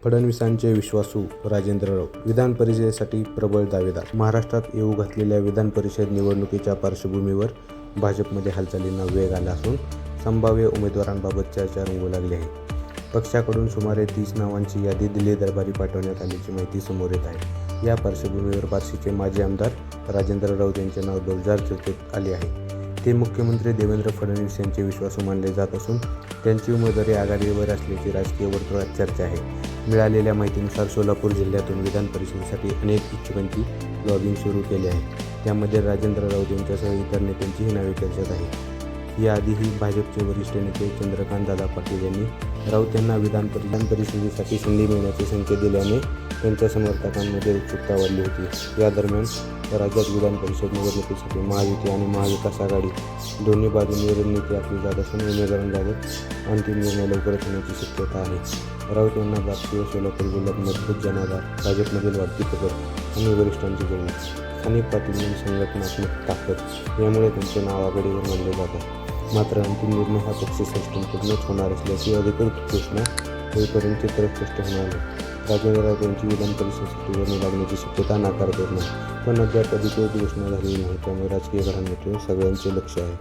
फडणवीसांचे विश्वासू राजेंद्र राऊत विधान परिषदेसाठी प्रबळ दावेदार. महाराष्ट्रात येऊ घातलेल्या विधान परिषद निवडणुकीच्या पार्श्वभूमीवर भाजपमध्ये हालचालींना वेग आला असून संभाव्य उमेदवारांबाबत चर्चा रंगू लागली आहे. पक्षाकडून सुमारे 30 नावांची यादी दिल्ली दरबारी पाठवण्यात आल्याची माहिती समोर येत आहे. या पार्श्वभूमीवर बार्शीचे माजी आमदार राजेंद्र राऊत यांचे नाव जोरदार चर्चेत आले आहे. ते मुख्यमंत्री देवेंद्र फडणवीस यांचे विश्वासू मानले जात असून त्यांची उमेदवारी आघाडीवर असल्याची राजकीय वर्तुळात चर्चा आहे. मिळालेल्या माहितीनुसार सोलापूर जिल्ह्यातून विधान परिषदेसाठी अनेक इच्छुकांची लॉबिंग सुरू केली आहे. त्यामध्ये राजेंद्र राऊत यांच्यासह इतर नेत्यांचीही नावे चर्चेत आहे. याआधीही भाजपचे वरिष्ठ नेते चंद्रकांतदादा पाटील यांनी राऊत यांना विधान परिषदेसाठी संधी मिळण्याचे संकेत दिल्याने त्यांच्या समर्थकांमध्ये उत्सुकता वाढली होती. या दरम्यान राज्यात विधान परिषद निवडणुकीसाठी महायुती आणि महाविकास आघाडी दोन्ही बाजूंनी रणनीती आखली जात असून उमेदवारांबाबत अंतिम निर्णय लवकरच होण्याची शक्यता आहे. राऊत यांना बार्शी व सोलापूर जिल्ह्यात मजबूत जनाधार, भाजपमधील वाढती पकड आणि वरिष्ठांची जोडणी, स्थानिक पातळीवरील संघटनात्मक ताकद यामुळे त्यांचे नाव आघाडीवर मानले जात आहे. मात्र अंतिम निर्णय हा पक्ष संस्थेकडूनच होणार असल्याची अधिकृत घोषणा होईपर्यंत चित्र स्पष्ट होणार नाही. राजेंद्र राऊत यांची विधान परिषदेसाठी वर्णी लागण्याची शक्यता नाकारता येत नाही, पण अद्याप अधिकृत घोषणा झालेली नाही. त्यामुळे राजकीय घडामोडींवर सगळ्यांचे लक्ष आहे.